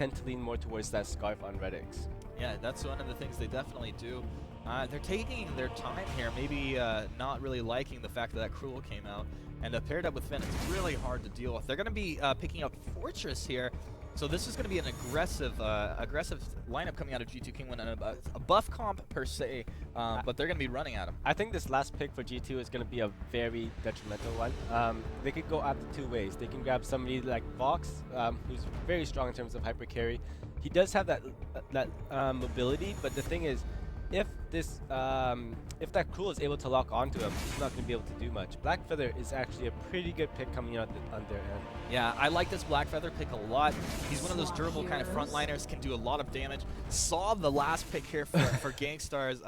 tend to lean more towards that Scarf on Redix. Yeah, that's one of the things they definitely do. They're taking their time here, maybe not really liking the fact that Cruel came out. And paired up with Finn, it's really hard to deal with. They're going to be picking up Fortress here. So this is going to be an aggressive lineup coming out of G2 Kinguin, and a buff comp per se, but they're going to be running at him. I think this last pick for G2 is going to be a very detrimental one. They could go after two ways. They can grab somebody like Vox, who's very strong in terms of hyper carry. He does have that mobility, but the thing is, if that Cruel is able to lock onto him, he's not going to be able to do much. Black Feather is actually a pretty good pick coming out on their end. Yeah, I like this Black Feather pick a lot. He's one of those durable kind of frontliners, can do a lot of damage. Saw the last pick here for Gankstars,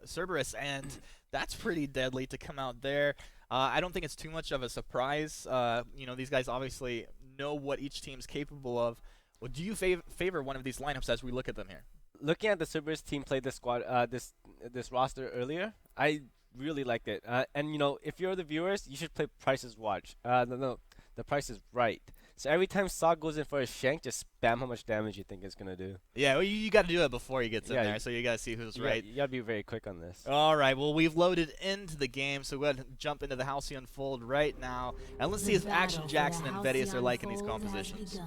Cerebrus, and that's pretty deadly to come out there. I don't think it's too much of a surprise. You know, these guys obviously know what each team's capable of. Well, do you favor one of these lineups as we look at them here? Looking at the Cerebrus team play this squad, this roster earlier, I really liked it. And you know, if you're the viewers, you should play Price is Watch. No, the Price is Right. So every time Saw goes in for a shank, just spam how much damage you think it's gonna do. Yeah, well, you got to do it before he gets in there, so you got to see who's right. You gotta be very quick on this. All right, well, we've loaded into the game, so we're going to jump into the Halcyon Fold right now, and let's see if Action Jackson and Vedius are liking these compositions.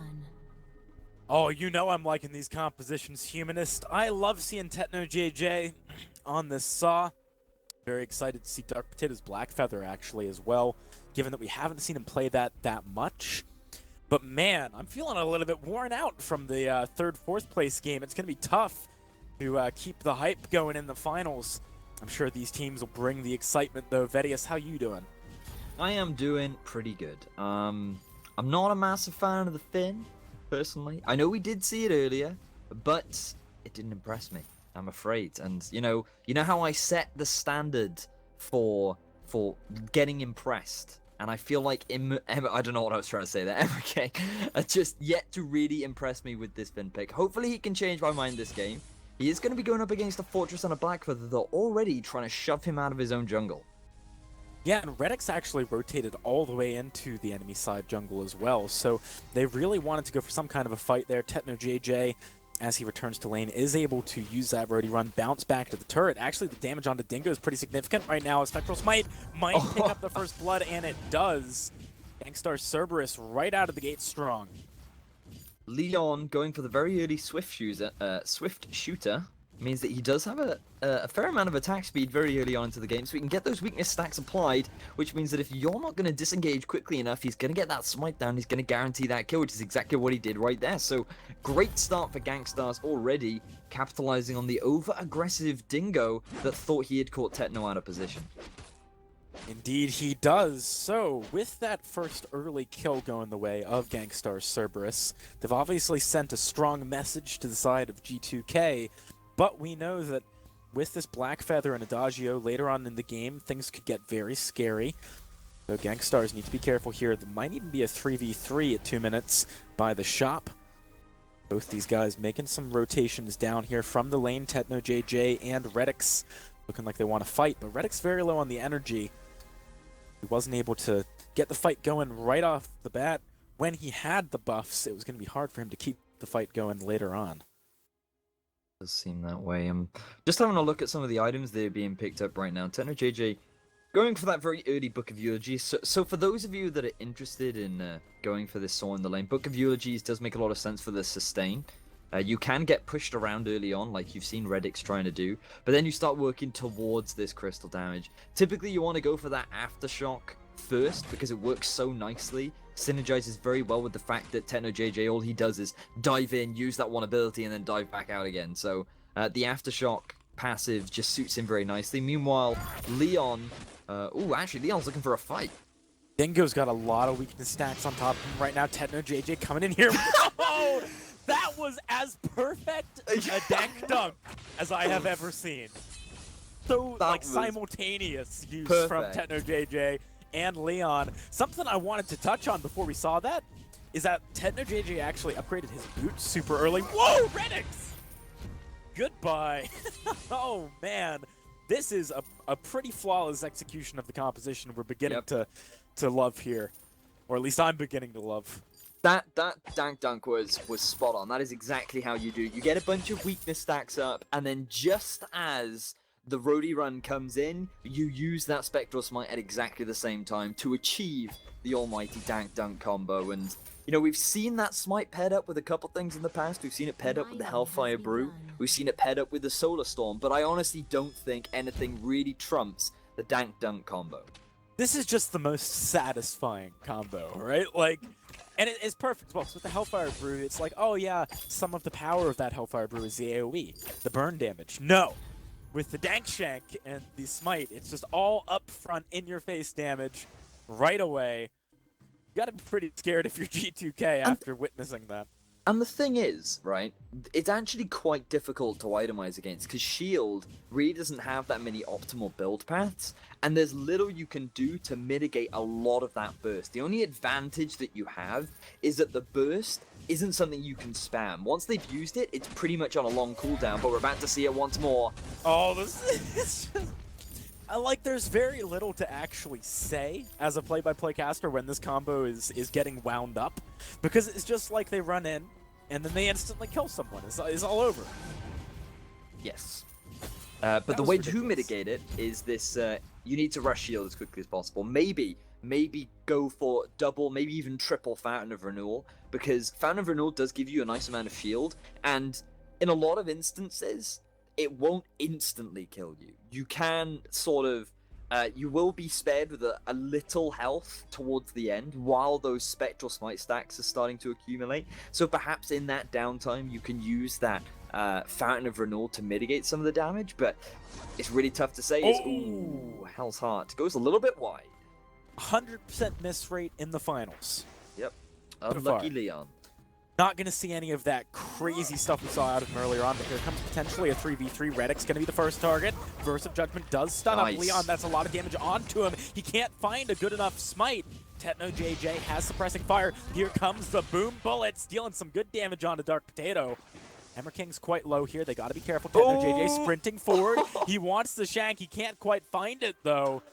Oh, you know I'm liking these compositions, Humanist. I love seeing Techno JJ on this Saw. Very excited to see Dark Potatoes Black Feather actually as well, given that we haven't seen him play that much. But man, I'm feeling a little bit worn out from the third, fourth place game. It's going to be tough to keep the hype going in the finals. I'm sure these teams will bring the excitement though. Vedius, how you doing? I am doing pretty good. I'm not a massive fan of the Finn, personally. I know we did see it earlier, but it didn't impress me, I'm afraid. And you know how I set the standard for getting impressed. And I feel like I don't know what I was trying to say there. MK just yet to really impress me with this Finn pick. Hopefully he can change my mind this game. He is going to be going up against a Fortress and a Black Feather. They're already trying to shove him out of his own jungle. Yeah, and Redix actually rotated all the way into the enemy side jungle as well, so they really wanted to go for some kind of a fight there. Techno JJ, as he returns to lane, is able to use that roadie run, bounce back to the turret. Actually, the damage onto Dingo is pretty significant right now, as Spectral's might pick up the first blood, and it does. Gankstars Cerebrus right out of the gate strong. Leon going for the very early swift shooter means that he does have a fair amount of attack speed very early on into the game, so he can get those weakness stacks applied, which means that if you're not going to disengage quickly enough, he's going to get that smite down, he's going to guarantee that kill, which is exactly what he did right there. So great start for Gankstars already, capitalizing on the over-aggressive Dingo that thought he had caught Techno out of position. Indeed he does. So with that first early kill going the way of Gankstars Cerebrus, they've obviously sent a strong message to the side of G2K. But we know that with this Black Feather and Adagio later on in the game, things could get very scary. So Gankstars need to be careful here. There might even be a 3v3 at 2 minutes by the shop. Both these guys making some rotations down here from the lane. Techno JJ and Redix looking like they want to fight, but Redix very low on the energy. He wasn't able to get the fight going right off the bat. When he had the buffs, it was going to be hard for him to keep the fight going later on. Does seem that way. I'm just having a look at some of the items that are being picked up right now. Techno JJ going for that very early Book of Eulogies. So for those of you that are interested in going for this Saw in the lane, Book of Eulogies does make a lot of sense for the sustain. You can get pushed around early on, like you've seen Redix trying to do, but then you start working towards this crystal damage. Typically, you want to go for that Aftershock first because it works so nicely. Synergizes very well with the fact that Techno JJ, all he does is dive in, use that one ability, and then dive back out again. So the Aftershock passive just suits him very nicely. Meanwhile, Leon... actually, Leon's looking for a fight. Dingo's got a lot of weakness stacks on top of him right now. Techno JJ coming in here. Whoa! That was as perfect a dank dunk as I have ever seen. So, like, simultaneous use from Techno JJ and Leon. Something I wanted to touch on before we saw that is that Techno JJ actually upgraded his boots super early. Whoa, Redix! Goodbye. Oh, man. This is a pretty flawless execution of the composition we're beginning to love here. Or at least I'm beginning to love. That Dank Dunk was spot on. That is exactly how you do it. You get a bunch of weakness stacks up, and then just as the Roadie run comes in, you use that Spectral Smite at exactly the same time to achieve the almighty Dank Dunk combo. And, you know, we've seen that Smite paired up with a couple things in the past. We've seen it paired up with the Hellfire Brew. We've seen it paired up with the Solar Storm. But I honestly don't think anything really trumps the Dank Dunk combo. This is just the most satisfying combo, right? Like, and it's perfect. Well, so with the Hellfire Brew, it's like, oh yeah, some of the power of that Hellfire Brew is the AoE, the burn damage. No! With the Dank Shank and the Smite, it's just all up front, in-your-face damage right away. You gotta be pretty scared if you're G2K after witnessing that. And the thing is, right, it's actually quite difficult to itemize against, because Shield really doesn't have that many optimal build paths, and there's little you can do to mitigate a lot of that burst. The only advantage that you have is that the burst isn't something you can spam. Once they've used it, it's pretty much on a long cooldown, but we're about to see it once more. Oh, this is just... like, there's very little to actually say as a play-by-play caster when this combo is getting wound up, because it's just like they run in, and then they instantly kill someone. It's all over. Yes. But the way to mitigate it is this, you need to rush shield as quickly as possible. Maybe go for double, maybe even triple Fountain of Renewal, because Fountain of Renewal does give you a nice amount of shield, and in a lot of instances, it won't instantly kill you. You can sort of, you will be spared with a little health towards the end while those Spectral Smite stacks are starting to accumulate. So perhaps in that downtime, you can use that Fountain of Renewal to mitigate some of the damage, but it's really tough to say. Ooh, Hell's Heart goes a little bit wide. 100% miss rate in the finals. Yep. Unlucky Leon. Not going to see any of that crazy stuff we saw out of him earlier on, but here comes potentially a 3v3. Reddick's going to be the first target. Verse of Judgment does stun up Leon. That's a lot of damage onto him. He can't find a good enough smite. Techno JJ has suppressing fire. Here comes the boom bullets, dealing some good damage onto Dark Potato. Hammer King's quite low here. They got to be careful. Techno JJ sprinting forward. He wants the shank. He can't quite find it, though.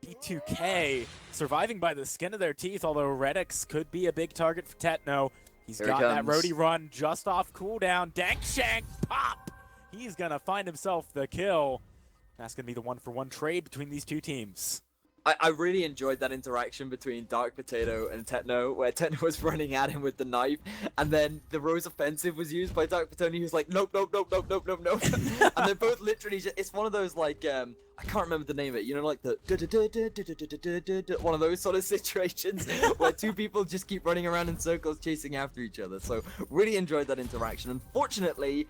G2K surviving by the skin of their teeth, although Reddick's could be a big target for Techno. He's got that Roadie run just off cooldown. Dank Shank, pop! He's going to find himself the kill. That's going to be the one-for-one trade between these two teams. I really enjoyed that interaction between Dark Potato and Techno, where Techno was running at him with the knife, and then the Rose Offensive was used by Dark Potato, and he was like, nope, nope, nope, nope, nope, nope, nope. And they're both literally just, it's one of those, like, I can't remember the name of it, you know, like the one of those sort of situations where two people just keep running around in circles chasing after each other. So really enjoyed that interaction. Unfortunately,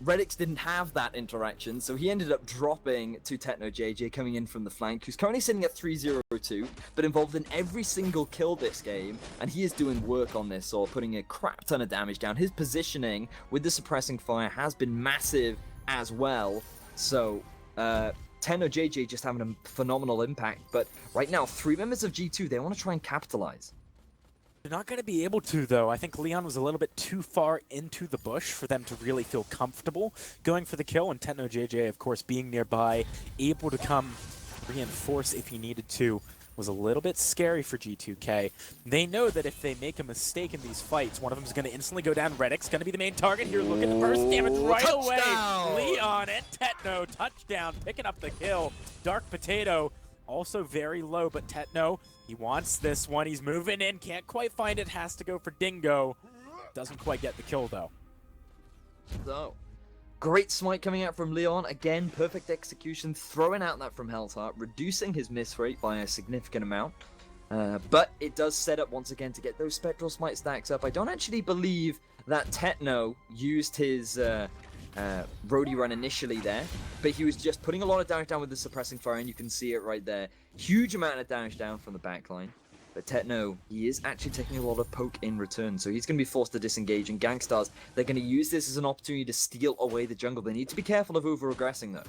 Reddick's didn't have that interaction, so he ended up dropping to Techno JJ coming in from the flank, who's currently sitting at 3-0-2, but involved in every single kill this game, and he is doing work on this, or putting a crap ton of damage down. His positioning with the suppressing fire has been massive as well, so Techno JJ just having a phenomenal impact, but right now, 3 members of G2, they want to try and capitalize. They're not going to be able to, though. I think Leon was a little bit too far into the bush for them to really feel comfortable going for the kill, and Techno JJ, of course, being nearby, able to come reinforce if he needed to, was a little bit scary for G2K. They know that if they make a mistake in these fights, one of them is going to instantly go down. Reddick's going to be the main target here. Look at the burst damage right away. Leon and Techno, touchdown, picking up the kill. Dark Potato, also very low, but Techno, he wants this one. He's moving in, can't quite find it, has to go for Dingo. Doesn't quite get the kill, though. So, great smite coming out from Leon. Again, perfect execution, throwing out that from Hell's Heart, reducing his miss rate by a significant amount. But it does set up once again to get those Spectral Smite stacks up. I don't actually believe that Techno used his Roadie run initially there, but he was just putting a lot of damage down with the suppressing fire, and you can see it right there. Huge amount of damage down from the backline. But Techno, he is actually taking a lot of poke in return, so he's going to be forced to disengage, and Gankstars, they're going to use this as an opportunity to steal away the jungle. They need to be careful of over-aggressing, though.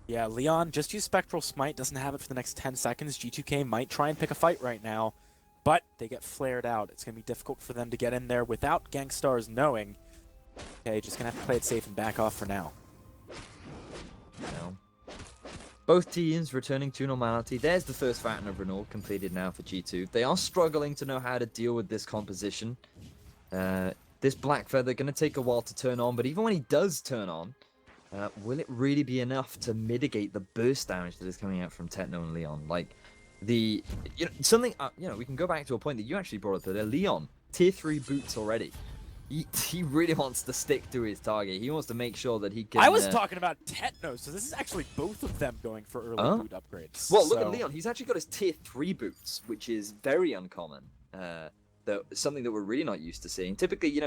Yeah, Leon just used Spectral Smite, doesn't have it for the next 10 seconds. G2K might try and pick a fight right now, but they get flared out. It's going to be difficult for them to get in there without Gankstars knowing. Okay, just going to have to play it safe and back off for now. No. Both teams returning to normality. There's the first Fountain of Renewal completed now for G2. They are struggling to know how to deal with this composition. This Black Feather going to take a while to turn on, but even when he does turn on, will it really be enough to mitigate the burst damage that is coming out from Techno and Leon? Like, we can go back to a point that you actually brought up there. Leon, tier 3 boots already. He really wants to stick to his target. He wants to make sure that he can... I was talking about Techno, so this is actually both of them going for early boot upgrades. Well, look at Leon. He's actually got his tier 3 boots, which is very uncommon. Something that we're really not used to seeing. Typically,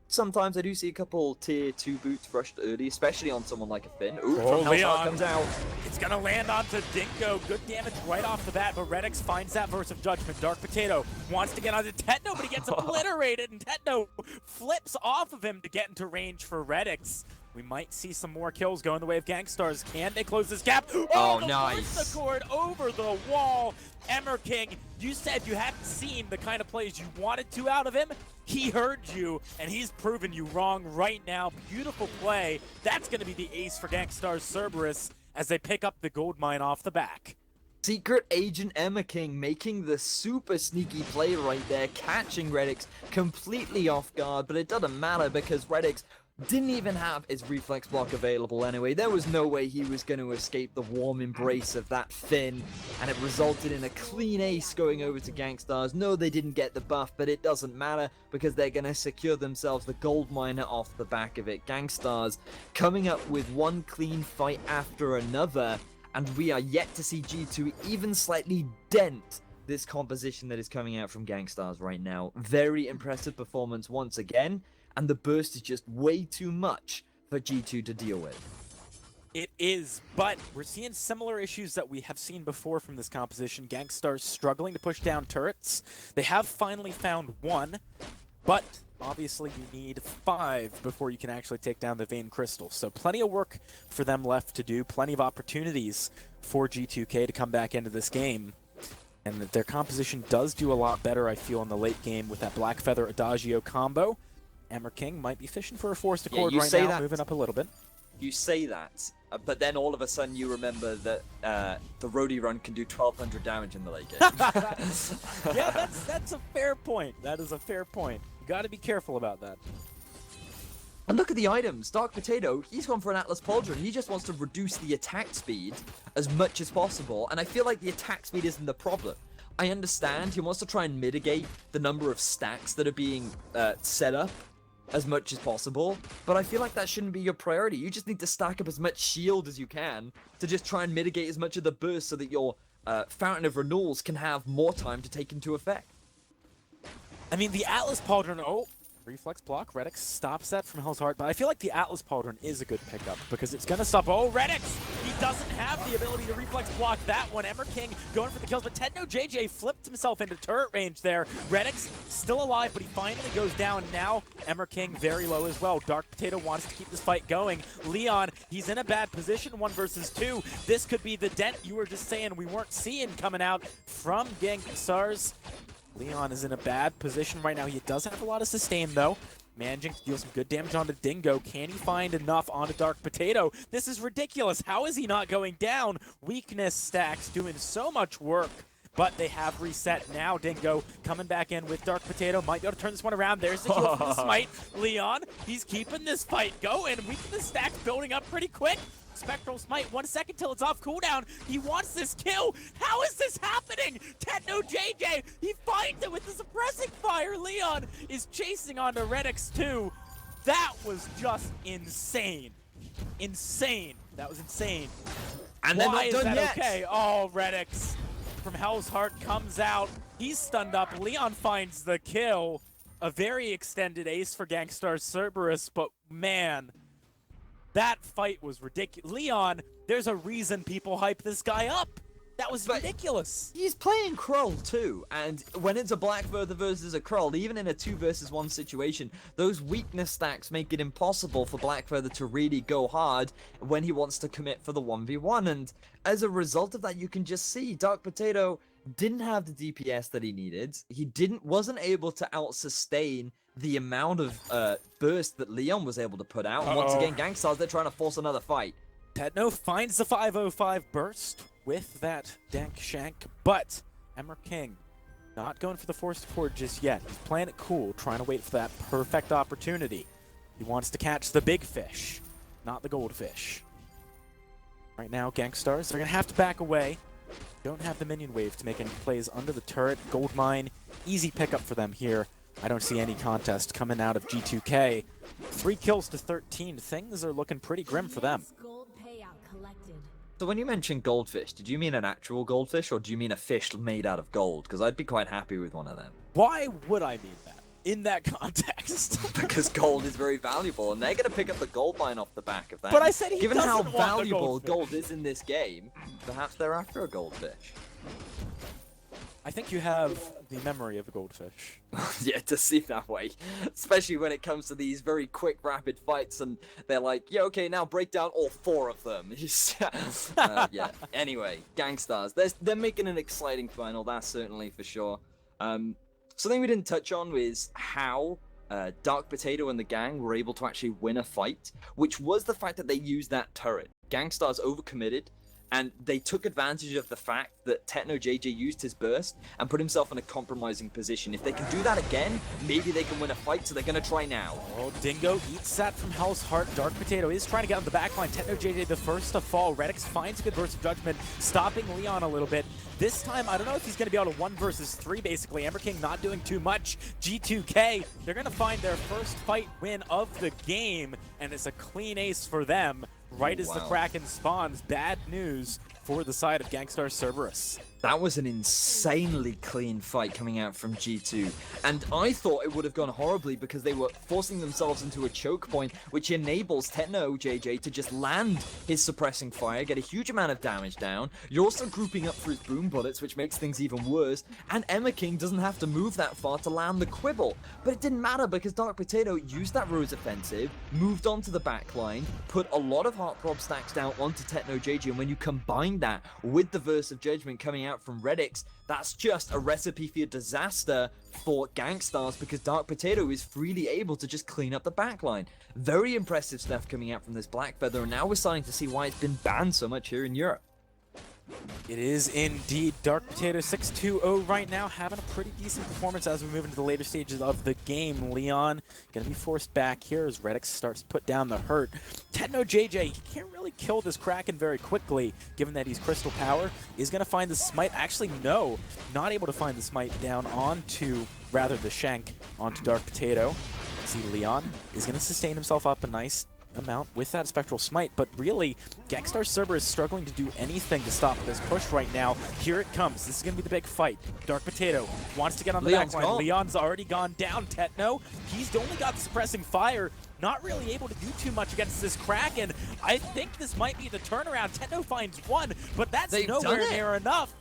sometimes I do see a couple tier 2 boots rushed early, especially on someone like a Finn. Ooh, from Leon comes out. It's gonna land onto Dingo. Good damage right off the bat, but Redix finds that Verse of Judgment. Dark Potato wants to get onto Techno, but he gets obliterated, and Techno flips off of him to get into range for Redix. We might see some more kills go in the way of Gankstars. Can they close this gap? Oh, the nice. Cord over the wall. Emmer King, you said you hadn't seen the kind of plays you wanted to out of him. He heard you, and he's proven you wrong right now. Beautiful play. That's going to be the ace for Gankstars Cerebrus as they pick up the gold mine off the back. Secret Agent Emma King making the super sneaky play right there, catching Redix completely off guard, but it doesn't matter because Redix didn't even have his reflex block available anyway. There was no way he was going to escape the warm embrace of that Finn, and it resulted in a clean ace going over to Gankstars. No, they didn't get the buff, but it doesn't matter because they're going to secure themselves the gold miner off the back of it. Gankstars coming up with one clean fight after another, and we are yet to see G2 even slightly dent this composition that is coming out from Gankstars right now. Very impressive performance once again. And the burst is just way too much for G2 to deal with. It is, but we're seeing similar issues that we have seen before from this composition. Gankstars struggling to push down turrets. They have finally found one, but obviously you need 5 before you can actually take down the Vein Crystal. So plenty of work for them left to do, plenty of opportunities for G2K to come back into this game. And that their composition does do a lot better, I feel, in the late game with that Black Feather Adagio combo. Emmer King might be fishing for a Forced Accord right now, moving up a little bit. You say that, but then all of a sudden you remember that the Roadie run can do 1,200 damage in the late game. Yeah, that's a fair point. That is a fair point. You got to be careful about that. And look at the items. Dark Potato, he's gone for an Atlas Pauldron. He just wants to reduce the attack speed as much as possible, and I feel like the attack speed isn't the problem. I understand he wants to try and mitigate the number of stacks that are being set up as much as possible, but I feel like that shouldn't be your priority. You just need to stack up as much shield as you can to just try and mitigate as much of the burst so that your Fountain of Renewals can have more time to take into effect. I mean, the Atlas Pauldron, reflex block, Redix stops that from Hell's Heart, but I feel like the Atlas Pauldron is a good pickup because it's going to stop, Redix! He doesn't have the ability to reflex block that one. Emmer King going for the kills, but Techno JJ flipped himself into turret range there. Redix still alive, but he finally goes down. Now Emmer King very low as well. Dark Potato wants to keep this fight going. Leon, he's in a bad position, 1 versus 2. This could be the dent you were just saying we weren't seeing coming out from Gankstars. Leon is in a bad position right now. He does have a lot of sustain, though. Managing to deal some good damage onto Dingo. Can he find enough onto Dark Potato? This is ridiculous. How is he not going down? Weakness stacks doing so much work, but they have reset now. Dingo coming back in with Dark Potato. Might be able to turn this one around. There's the heal from the smite. Leon, he's keeping this fight going. Weakness stacks building up pretty quick. Spectral Smite, 1 second till it's off cooldown. He wants this kill. How is this happening? Techno JJ, he finds it with the suppressing fire. Leon is chasing onto Redix too. That was just insane. Insane. That was insane. And they're Why not is done that yet. okay? Oh, Redix from Hell's Heart comes out. He's stunned up. Leon finds the kill. A very extended ace for Gankstars Cerebrus, but man, that fight was ridiculous. Leon, there's a reason people hype this guy up. That was ridiculous. He's playing Krull too, and when it's a Black Feather versus a Krull, even in a 2 versus 1 situation, those weakness stacks make it impossible for Black Feather to really go hard when he wants to commit for the 1v1, and as a result of that, you can just see Dark Potato didn't have the DPS that he needed. He wasn't able to out-sustain the amount of burst that Leon was able to put out. And once again, Gankstars, they're trying to force another fight. Tetno finds the 505 burst with that dank shank, but Emmer King not going for the forced chord just yet. He's playing it cool, trying to wait for that perfect opportunity. He wants to catch the big fish, not the goldfish. Right now, Gankstars, they're going to have to back away. Don't have the minion wave to make any plays under the turret. Gold mine, easy pickup for them here. I don't see any contest coming out of G2K. 3 kills to 13. Things are looking pretty grim for them. So when you mentioned goldfish, did you mean an actual goldfish, or do you mean a fish made out of gold? Because I'd be quite happy with one of them. Why would I mean that in that context? Because gold is very valuable, and they're going to pick up the gold mine off the back of that. But I said he Given how doesn't want the valuable goldfish. gold is in this game, perhaps they're after a goldfish. I think you have the memory of a goldfish. Yeah, it does seem that way. Especially when it comes to these very quick, rapid fights, and they're like, yeah, okay, now break down all 4 of them. Yeah. Anyway, Gankstars. They're making an exciting final, that's certainly for sure. Something we didn't touch on was how Dark Potato and the gang were able to actually win a fight, which was the fact that they used that turret. Gankstars overcommitted, and they took advantage of the fact that Techno JJ used his burst and put himself in a compromising position. If they can do that again, maybe they can win a fight, so they're going to try now. Oh, Dingo eats that from Hell's Heart. Dark Potato is trying to get on the backline. Techno JJ the first to fall. Redix finds a good burst of judgment, stopping Leon a little bit. This time, I don't know if he's going to be able to 1 versus 3, basically. Ember King not doing too much. G2K, they're going to find their first fight win of the game, and it's a clean ace for them. Right as the Kraken spawns. Bad news for the side of Gankstars Cerebrus. That was an insanely clean fight coming out from G2, and I thought it would have gone horribly because they were forcing themselves into a choke point, which enables Techno JJ to just land his suppressing fire, get a huge amount of damage down. You're also grouping up for his boom bullets, which makes things even worse, and Emmer King doesn't have to move that far to land the quibble. But it didn't matter because Dark Potato used that Rose offensive, moved onto the backline, put a lot of Heartthrob stacks down onto Techno JJ, and when you combine that with the Verse of Judgment coming out from Redix, that's just a recipe for disaster for Gankstars, because Dark Potato is freely able to just clean up the backline. Very impressive stuff coming out from this Black Feather, and now we're starting to see why it's been banned so much here in Europe. It is indeed Dark Potato 6-2-0 right now, having a pretty decent performance as we move into the later stages of the game. Leon gonna be forced back here as Redix starts to put down the hurt. Techno JJ, he can't really kill this Kraken very quickly, given that he's Crystal Power. Is gonna find the smite. Actually, no, not able to find the smite down onto, rather the shank onto Dark Potato. See, Leon is gonna sustain himself up a nice amount with that Spectral Smite, but really, Gankstars Cerebrus is struggling to do anything to stop this push right now. Here it comes. This is going to be the big fight. Dark Potato wants to get on the backline. Leon's already gone down. Techno, he's only got the suppressing fire. Not really able to do too much against this Kraken. I think this might be the turnaround. Techno finds 1, but that's nowhere near enough.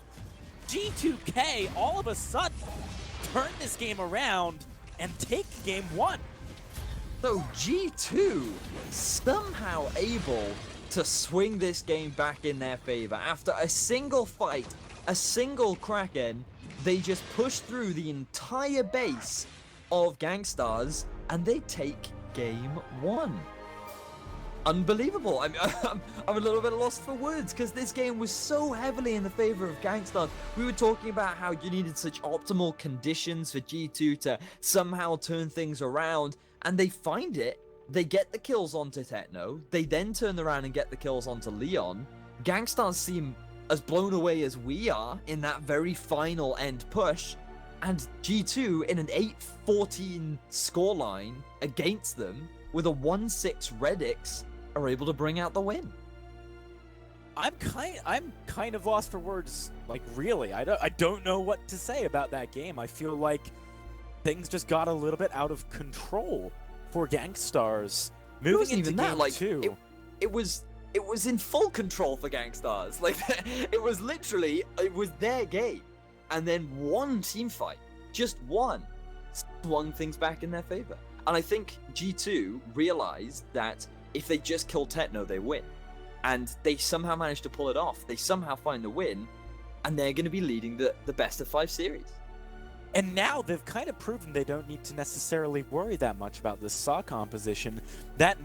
G2K, all of a sudden, turn this game around and take game 1. So G2 somehow able to swing this game back in their favor. After a single fight, a single Kraken, they just push through the entire base of Gankstars and they take game 1. Unbelievable. I'm a little bit lost for words because this game was so heavily in the favor of Gankstars. We were talking about how you needed such optimal conditions for G2 to somehow turn things around, and they find it. They get the kills onto Techno. They then turn around and get the kills onto Leon. Gankstars seem as blown away as we are in that very final end push. And G2 in an 8-14 scoreline against them with a 1-6 Redix are able to bring out the win. I'm kind of lost for words. Like, really, I don't know what to say about that game. I feel like things just got a little bit out of control for Gankstars. Moving into game 2. It was in full control for Gankstars. Like, it was their game. And then one team fight, just one, swung things back in their favor. And I think G2 realized that if they just kill Techno, they win. And they somehow managed to pull it off. They somehow find the win, and they're going to be leading the best of 5 series. And now they've kind of proven they don't need to necessarily worry that much about this SAW composition. That